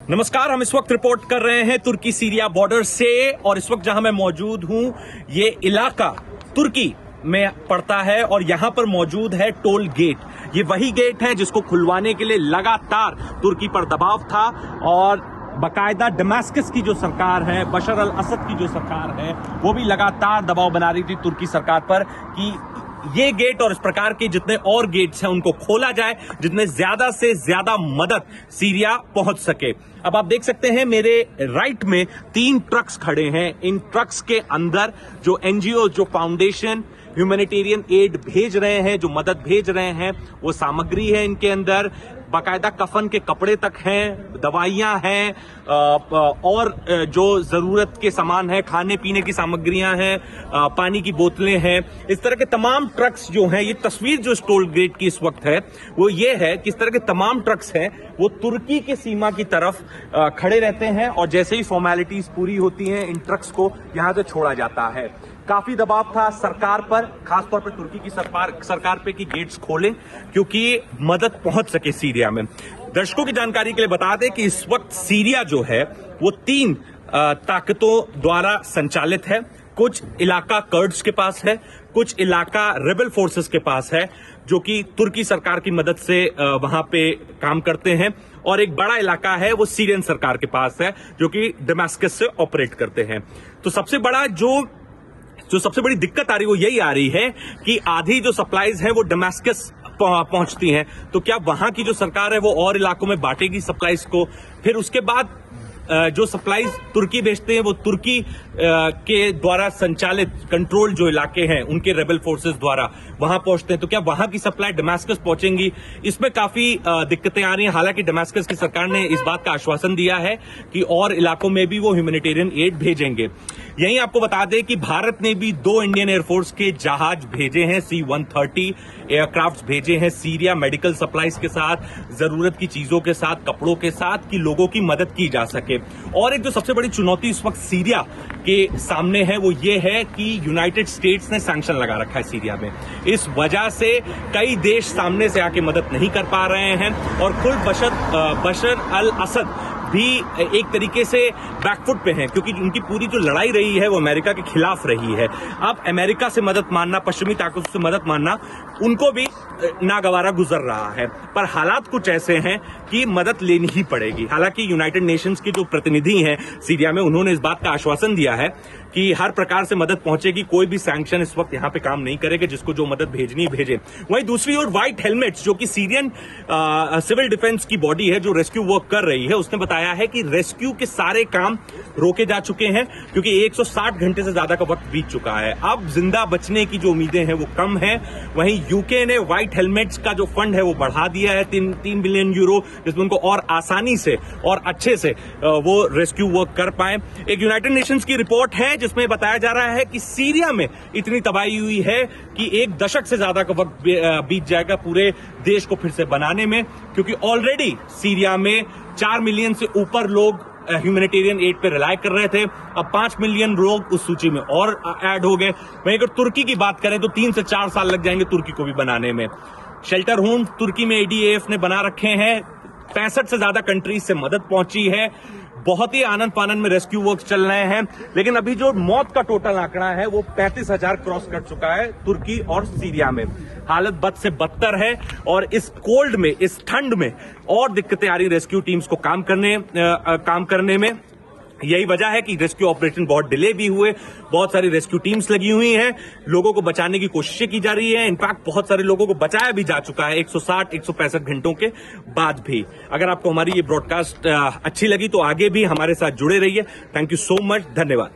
नमस्कार। हम इस वक्त रिपोर्ट कर रहे हैं तुर्की सीरिया बॉर्डर से और इस वक्त जहां मैं मौजूद हूं ये इलाका तुर्की में पड़ता है और यहां पर मौजूद है टोल गेट। ये वही गेट है जिसको खुलवाने के लिए लगातार तुर्की पर दबाव था और बाकायदा दमास्कस की जो सरकार है, बशर अल असद की जो सरकार है, वो भी लगातार दबाव बना रही थी तुर्की सरकार पर कि ये गेट और इस प्रकार के जितने और गेट्स हैं उनको खोला जाए, जितने ज्यादा से ज्यादा मदद सीरिया पहुंच सके। अब आप देख सकते हैं मेरे राइट में 3 ट्रक्स खड़े हैं। इन ट्रक्स के अंदर जो एनजीओ, जो फाउंडेशन ह्यूमैनिटेरियन एड भेज रहे हैं, जो मदद भेज रहे हैं, वो सामग्री है। इनके अंदर बाकायदा कफन के कपड़े तक हैं, दवाइयां हैं और जो जरूरत के सामान है, खाने पीने की सामग्रियां हैं, पानी की बोतलें हैं। इस तरह के तमाम ट्रक्स जो हैं, ये तस्वीर जो टोल गेट की इस वक्त है वो ये है कि इस तरह के तमाम ट्रक्स हैं वो तुर्की के सीमा की तरफ खड़े रहते हैं और जैसे ही फॉर्मेलिटीज पूरी होती हैं इन ट्रक्स को यहां से छोड़ा जाता है। काफी दबाव था सरकार पर, खासतौर पर तुर्की की सरकार पे कि गेट्स खोलें क्योंकि मदद पहुंच सके सीरिया में। दर्शकों की जानकारी के लिए बता दें कि इस वक्त सीरिया जो है वो 3 ताकतों द्वारा संचालित है। कुछ इलाका कर्ड्स के पास है, कुछ इलाका रेबल फोर्सेस के पास है जो कि तुर्की सरकार की मदद से वहां पे काम करते हैं, और एक बड़ा इलाका है वो सीरियन सरकार के पास है जो कि दमास्कस से ऑपरेट करते हैं। तो सबसे बड़ा जो सबसे बड़ी दिक्कत आ रही है वो यही आ रही है कि आधी जो सप्लाईज है वो दमास्कस पहुंचती हैं, तो क्या वहां की जो सरकार है वो और इलाकों में बांटेगी सप्लाईज को? फिर उसके बाद जो सप्लाईज तुर्की भेजते हैं वो तुर्की के द्वारा संचालित कंट्रोल जो इलाके हैं उनके रेबल फोर्सेस द्वारा वहां पहुंचते हैं, तो क्या वहां की सप्लाई दमास्कस पहुंचेंगी? इसमें काफी दिक्कतें आ रही हैं। हालांकि दमास्कस की सरकार ने इस बात का आश्वासन दिया है कि और इलाकों में भी वो ह्यूमैनिटेरियन एड भेजेंगे। यहीं आपको बता दें कि भारत ने भी 2 इंडियन एयरफोर्स के जहाज भेजे हैं, C-130 एयरक्राफ्ट भेजे हैं सीरिया मेडिकल सप्लाईज के साथ, जरूरत की चीजों के साथ, कपड़ों के साथ, कि लोगों की मदद की जा सके। और एक जो सबसे बड़ी चुनौती इस वक्त सीरिया के सामने है वो ये है कि यूनाइटेड स्टेट्स ने सैंक्शन लगा रखा है सीरिया में। इस वजह से कई देश सामने से आके मदद नहीं कर पा रहे हैं और खुद बशर अल असद भी एक तरीके से बैकफुट पे हैं क्योंकि उनकी पूरी जो लड़ाई रही है वो अमेरिका के खिलाफ रही है। अब अमेरिका से मदद मांगना, पश्चिमी ताकतों से मदद मांगना उनको भी नागवारा गुजर रहा है, पर हालात कुछ ऐसे हैं कि मदद लेनी ही पड़ेगी। हालांकि यूनाइटेड नेशंस के जो प्रतिनिधि हैं सीरिया में, उन्होंने इस बात का आश्वासन दिया है कि हर प्रकार से मदद पहुंचेगी, कोई भी सैंक्शन इस वक्त यहां पे काम नहीं करेगा, जिसको जो मदद भेजनी भेजे। वहीं दूसरी ओर व्हाइट हेलमेट्स जो कि सीरियन सिविल डिफेंस की बॉडी है जो रेस्क्यू वर्क कर रही है, उसने बताया है कि रेस्क्यू के सारे काम रोके जा चुके हैं क्योंकि 160 घंटे से ज्यादा का वक्त बीत चुका है। अब जिंदा बचने की जो उम्मीदें हैं वो कम है। वहीं यूके ने व्हाइट हेलमेट्स का जो फंड है वो बढ़ा दिया है 3 बिलियन यूरो, जिसमें उनको और आसानी से और अच्छे से वो रेस्क्यू वर्क कर पाए। एक यूनाइटेड नेशंस की रिपोर्ट है जिसमें बताया जा रहा है कि सीरिया में इतनी तबाही हुई है कि 1 दशक से ज्यादा का वक्त बीत जाएगा पूरे देश को फिर से बनाने में, क्योंकि ऑलरेडी सीरिया में 4 मिलियन से ऊपर लोग ह्यूमैनिटेरियन एड पे रिलाय कर रहे थे। अब 5 मिलियन लोग उस सूची में और ऐड हो गए। वहीं अगर तुर्की की बात करें तो 3 से 4 साल लग जाएंगे तुर्की को भी बनाने में। शेल्टर होम तुर्की में ADAF ने बना रखे हैं। 65 से ज्यादा कंट्रीज से मदद पहुंची है। बहुत ही आनंद फानंद में रेस्क्यू वर्क चल रहे हैं, लेकिन अभी जो मौत का टोटल आंकड़ा है वो 35,000 क्रॉस कर चुका है तुर्की और सीरिया में। हालत बद से बदतर है और इस कोल्ड में, इस ठंड में और दिक्कतें आ रही रेस्क्यू टीम्स को काम करने में। यही वजह है कि रेस्क्यू ऑपरेशन बहुत डिले भी हुए, बहुत सारी रेस्क्यू टीम्स लगी हुई हैं, लोगों को बचाने की कोशिशें की जा रही है। इनफैक्ट बहुत सारे लोगों को बचाया भी जा चुका है 160-165 घंटों के बाद भी। अगर आपको हमारी ये ब्रॉडकास्ट अच्छी लगी तो आगे भी हमारे साथ जुड़े रहिए। थैंक यू सो मच, धन्यवाद।